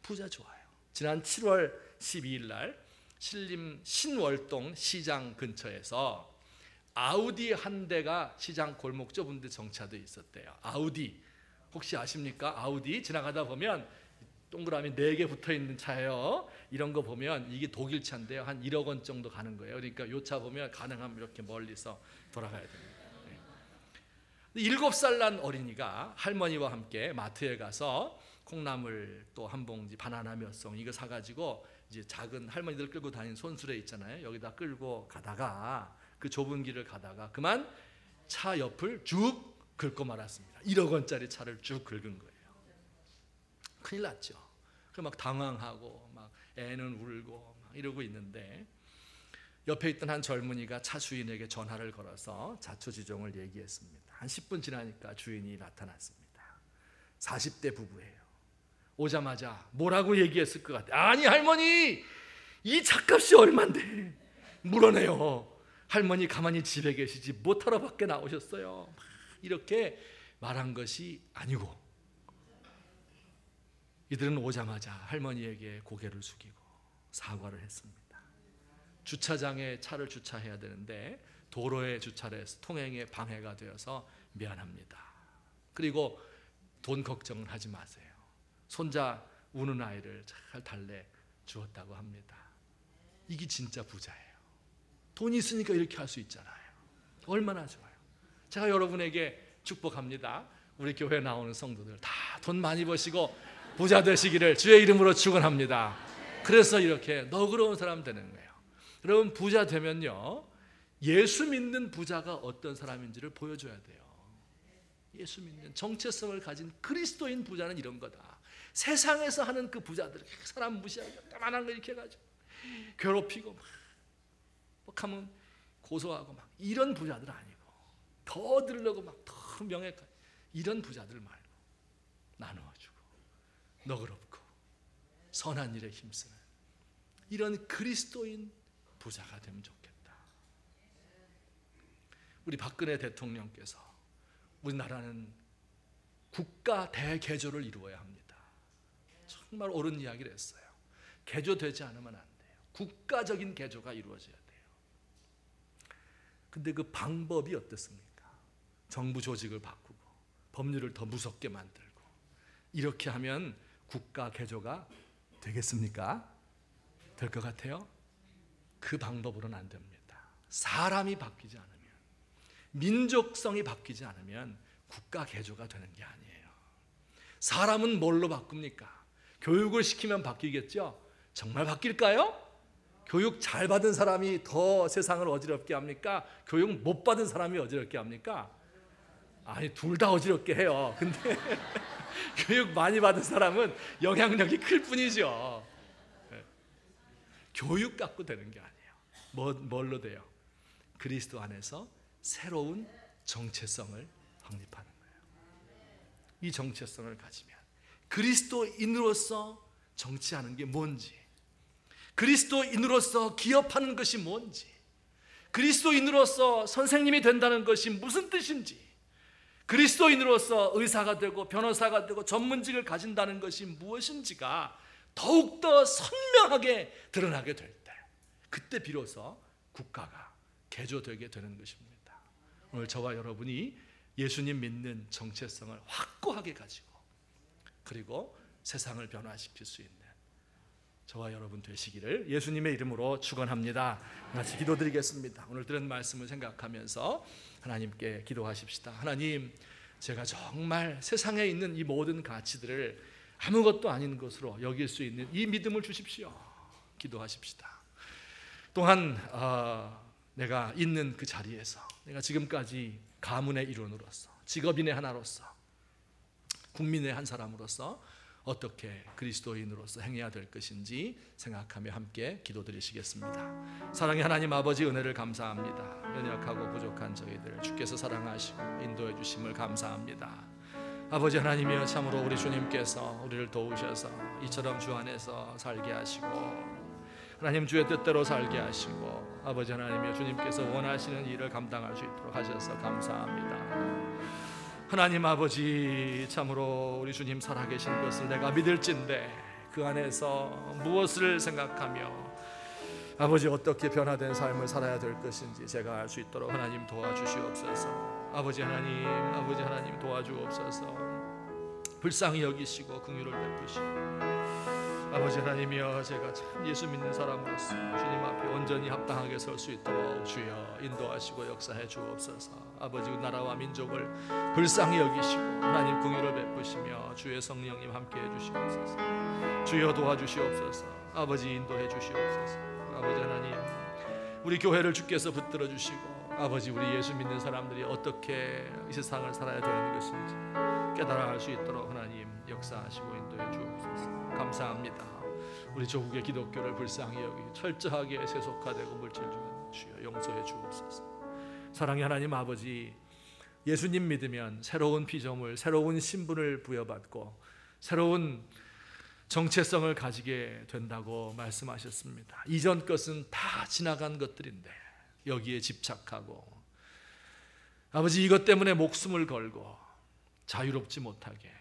부자 좋아요. 지난 7월 12일 날 신림 신월동 시장 근처에서 아우디 한 대가 시장 골목 좁은 데 정차되어 있었대요. 아우디 혹시 아십니까? 아우디 지나가다 보면 동그라미 4개 붙어있는 차예요. 이런 거 보면 이게 독일 차인데요, 한 1억 원 정도 가는 거예요. 그러니까 이 차 보면 가능하면 이렇게 멀리서 돌아가야 됩니다. 7살 난 어린이가 할머니와 함께 마트에 가서 콩나물 또 한 봉지, 바나나 몇 송 이거 사가지고 이제 작은 할머니들 끌고 다니는 손수레 있잖아요. 여기다 끌고 가다가 그 좁은 길을 가다가 그만 차 옆을 쭉 긁고 말았습니다. 1억 원짜리 차를 쭉 긁은 거예요. 큰일 났죠. 그 막 당황하고 막 애는 울고 막 이러고 있는데 옆에 있던 한 젊은이가 차 주인에게 전화를 걸어서 자초지종을 얘기했습니다. 한 10분 지나니까 주인이 나타났습니다. 40대 부부예요. 오자마자 뭐라고 얘기했을 것 같아요. 아니 할머니, 이 차값이 얼만데 물어내요. 할머니 가만히 집에 계시지 못하러 밖에 나오셨어요. 이렇게 말한 것이 아니고 이들은 오자마자 할머니에게 고개를 숙이고 사과를 했습니다. 주차장에 차를 주차해야 되는데 도로에 주차를 해서 통행에 방해가 되어서 미안합니다. 그리고 돈 걱정을 하지 마세요. 손자 우는 아이를 잘 달래 주었다고 합니다. 이게 진짜 부자예요. 돈이 있으니까 이렇게 할 수 있잖아요. 얼마나 좋아요. 제가 여러분에게 축복합니다. 우리 교회 나오는 성도들 다 돈 많이 버시고 부자 되시기를 주의 이름으로 축원합니다. 그래서 이렇게 너그러운 사람 되는 거예요. 여러분, 부자 되면요, 예수 믿는 부자가 어떤 사람인지를 보여줘야 돼요. 예수 믿는 정체성을 가진 그리스도인 부자는 이런 거다. 세상에서 하는 그 부자들, 사람 무시하고 따만한 거 이렇게 해가지고 괴롭히고 막 하면 고소하고 막 이런 부자들 아니고 더 들려고 막 더 명예까지 이런 부자들 말고 나누어주고 너그럽고 선한 일에 힘쓰는 이런 그리스도인 부자가 되면 좋겠다. 우리 박근혜 대통령께서 우리나라는 국가 대개조를 이루어야 합니다. 정말 옳은 이야기를 했어요. 개조되지 않으면 안 돼요. 국가적인 개조가 이루어져야 돼요. 근데 그 방법이 어떻습니까? 정부 조직을 바꾸고 법률을 더 무섭게 만들고 이렇게 하면 국가 개조가 되겠습니까? 될 것 같아요? 그 방법으로는 안 됩니다. 사람이 바뀌지 않으면, 민족성이 바뀌지 않으면 국가 개조가 되는 게 아니에요. 사람은 뭘로 바꿉니까? 교육을 시키면 바뀌겠죠? 정말 바뀔까요? 교육 잘 받은 사람이 더 세상을 어지럽게 합니까? 교육 못 받은 사람이 어지럽게 합니까? 아니, 둘 다 어지럽게 해요. 근데 교육 많이 받은 사람은 영향력이 클 뿐이죠. 교육 갖고 되는 게 아니에요. 뭘로 돼요? 그리스도 안에서 새로운 정체성을 확립하는 거예요. 이 정체성을 가지면 그리스도인으로서 정치하는 게 뭔지, 그리스도인으로서 기업하는 것이 뭔지, 그리스도인으로서 선생님이 된다는 것이 무슨 뜻인지, 그리스도인으로서 의사가 되고 변호사가 되고 전문직을 가진다는 것이 무엇인지가 더욱더 선명하게 드러나게 될 때, 그때 비로소 국가가 개조되게 되는 것입니다. 오늘 저와 여러분이 예수님 믿는 정체성을 확고하게 가지고, 그리고 세상을 변화시킬 수 있는 저와 여러분 되시기를 예수님의 이름으로 축원합니다. 같이 기도드리겠습니다. 오늘 들은 말씀을 생각하면서 하나님께 기도하십시다. 하나님, 제가 정말 세상에 있는 이 모든 가치들을 아무것도 아닌 것으로 여길 수 있는 이 믿음을 주십시오. 기도하십시다. 또한 내가 있는 그 자리에서 내가 지금까지 가문의 일원으로서, 직업인의 하나로서, 국민의 한 사람으로서 어떻게 그리스도인으로서 행해야 될 것인지 생각하며 함께 기도드리시겠습니다. 사랑의 하나님 아버지, 은혜를 감사합니다. 연약하고 부족한 저희들 주께서 사랑하시고 인도해 주심을 감사합니다. 아버지 하나님이여, 참으로 우리 주님께서 우리를 도우셔서 이처럼 주 안에서 살게 하시고, 하나님 주의 뜻대로 살게 하시고, 아버지 하나님이여, 주님께서 원하시는 일을 감당할 수 있도록 하셔서 감사합니다. 하나님 아버지, 참으로 우리 주님 살아계신 것을 내가 믿을진데 그 안에서 무엇을 생각하며 아버지 어떻게 변화된 삶을 살아야 될 것인지 제가 알 수 있도록 하나님 도와주시옵소서. 아버지 하나님 도와주옵소서. 불쌍히 여기시고 긍휼을 베푸시고, 아버지 하나님이여, 제가 참 예수 믿는 사람으로서 주님 앞에 온전히 합당하게 설 수 있도록 주여 인도하시고 역사해 주옵소서. 아버지, 나라와 민족을 불쌍히 여기시고 하나님 긍휼을 베푸시며 주의 성령님 함께해 주시옵소서. 주여 도와주시옵소서. 아버지 인도해 주시옵소서. 아버지 하나님, 우리 교회를 주께서 붙들어 주시고, 아버지 우리 예수 믿는 사람들이 어떻게 이 세상을 살아야 되는 것인지 깨달아 알 수 있도록 하나님 역사하시고 인도해 주옵소서. 감사합니다. 우리 조국의 기독교를 불쌍히 여기 철저하게 세속화되고 물질 중에 주여 용서해 주옵소서. 사랑의 하나님 아버지, 예수님 믿으면 새로운 피조물, 새로운 신분을 부여받고 새로운 정체성을 가지게 된다고 말씀하셨습니다. 이전 것은 다 지나간 것들인데 여기에 집착하고 아버지 이것 때문에 목숨을 걸고 자유롭지 못하게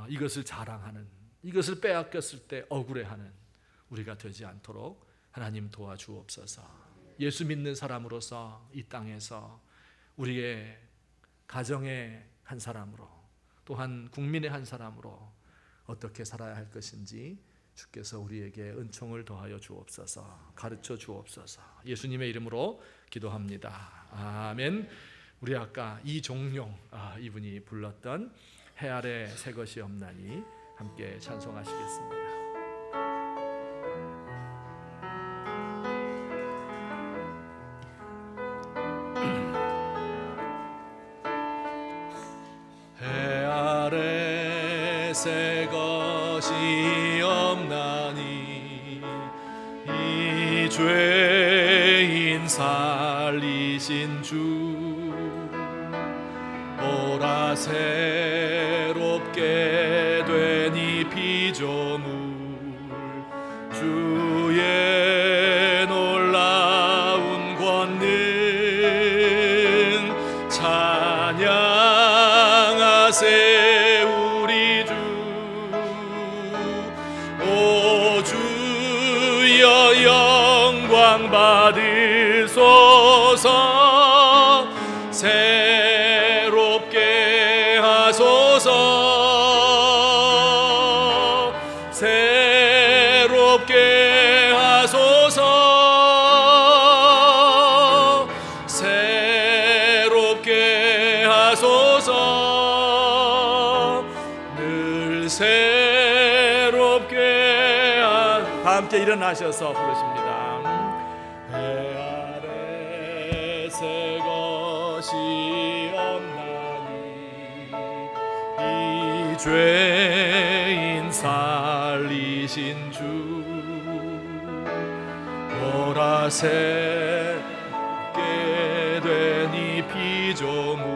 이것을 자랑하는, 이것을 빼앗겼을 때 억울해하는 우리가 되지 않도록 하나님 도와주옵소서. 예수 믿는 사람으로서 이 땅에서 우리의 가정의 한 사람으로, 또한 국민의 한 사람으로 어떻게 살아야 할 것인지 주께서 우리에게 은총을 더하여 주옵소서. 가르쳐 주옵소서. 예수님의 이름으로 기도합니다. 아멘. 우리 아까 이종용 이분이 불렀던 해 아래 새 것이 없나니 함께 찬송하시겠습니다. 해 아래 새 것이 없나니 이 죄인 살리신 주 보라 새롭게 된 이 피조물 주의 놀라운 권능 찬양하세 우리 주. 오 주여 영광 받으소서. 새롭게 하소서. 새롭게 하소서. 새롭게 하소서. 늘 새롭게 하소서. 다 함께 일어나셔서 부르십니다. 배 아래 새 것이 없나니 이 죄인 살리신 주 보라색 되니 피조물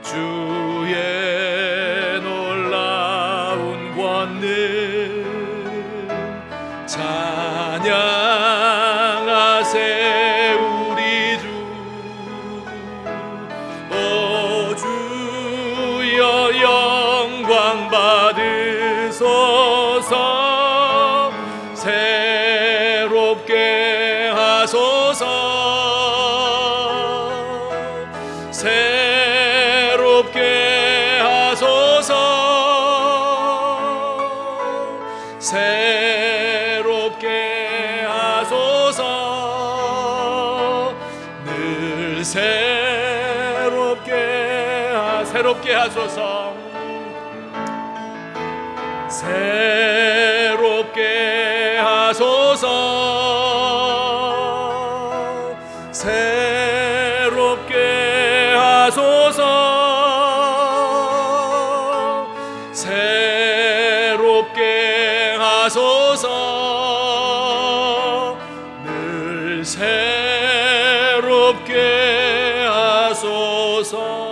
주의 놀라운 권능 찬양하세 우리 주. 오 주여 영광 받으소서 새롭게 하소서 새롭게 하소서 새롭게 하소서 늘 새롭게 하소서 새롭게 하소서 새롭게 하소서 새롭게 하소서 늘 새롭게 하소서.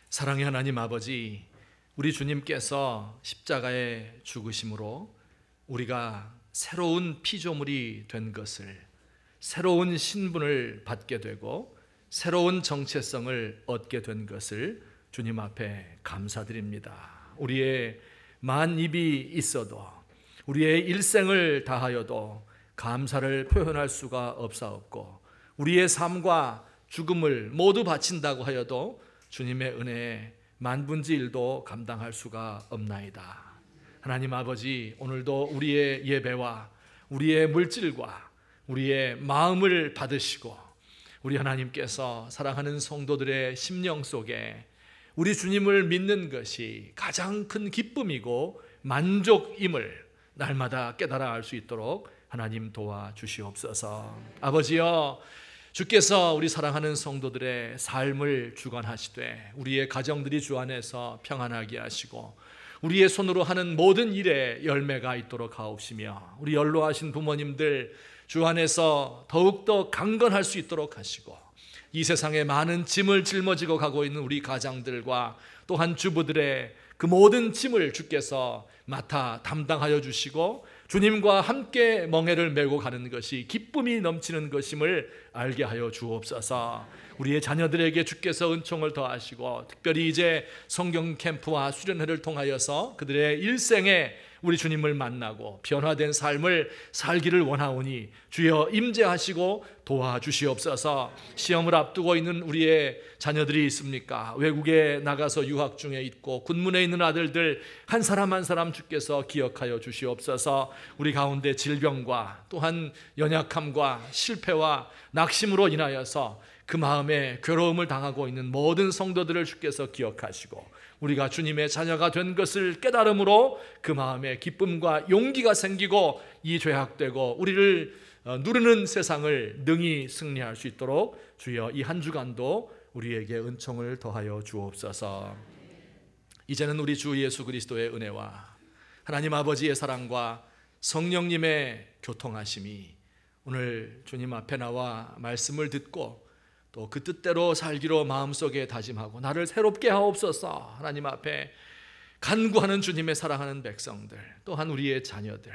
사랑의 하나님 아버지, 우리 주님께서 십자가에 죽으심으로 우리가 새로운 피조물이 된 것을, 새로운 신분을 받게 되고 새로운 정체성을 얻게 된 것을 주님 앞에 감사드립니다. 우리의 만 입이 있어도, 우리의 일생을 다하여도 감사를 표현할 수가 없사옵고, 우리의 삶과 죽음을 모두 바친다고 하여도 주님의 은혜에 만분의1도 감당할 수가 없나이다. 하나님 아버지, 오늘도 우리의 예배와 우리의 물질과 우리의 마음을 받으시고 우리 하나님께서 사랑하는 성도들의 심령 속에 우리 주님을 믿는 것이 가장 큰 기쁨이고 만족임을 날마다 깨달아 알 수 있도록 하나님 도와주시옵소서. 아버지여, 주께서 우리 사랑하는 성도들의 삶을 주관하시되 우리의 가정들이 주 안에서 평안하게 하시고 우리의 손으로 하는 모든 일에 열매가 있도록 하옵시며, 우리 연로하신 부모님들 주 안에서 더욱더 강건할 수 있도록 하시고, 이 세상에 많은 짐을 짊어지고 가고 있는 우리 가장들과 또한 주부들의 그 모든 짐을 주께서 맡아 담당하여 주시고 주님과 함께 멍에를 메고 가는 것이 기쁨이 넘치는 것임을 알게 하여 주옵소서. 우리의 자녀들에게 주께서 은총을 더하시고 특별히 이제 성경 캠프와 수련회를 통하여서 그들의 일생에 우리 주님을 만나고 변화된 삶을 살기를 원하오니 주여 임재하시고 도와주시옵소서. 시험을 앞두고 있는 우리의 자녀들이 있습니까? 외국에 나가서 유학 중에 있고 군문에 있는 아들들 한 사람 한 사람 주께서 기억하여 주시옵소서. 우리 가운데 질병과 또한 연약함과 실패와 낙심으로 인하여서 그 마음에 괴로움을 당하고 있는 모든 성도들을 주께서 기억하시고 우리가 주님의 자녀가 된 것을 깨달음으로 그 마음에 기쁨과 용기가 생기고 이 죄악되고 우리를 누르는 세상을 능히 승리할 수 있도록 주여 이 한 주간도 우리에게 은총을 더하여 주옵소서. 이제는 우리 주 예수 그리스도의 은혜와 하나님 아버지의 사랑과 성령님의 교통하심이 오늘 주님 앞에 나와 말씀을 듣고 또 그 뜻대로 살기로 마음속에 다짐하고 나를 새롭게 하옵소서 하나님 앞에 간구하는 주님의 사랑하는 백성들, 또한 우리의 자녀들,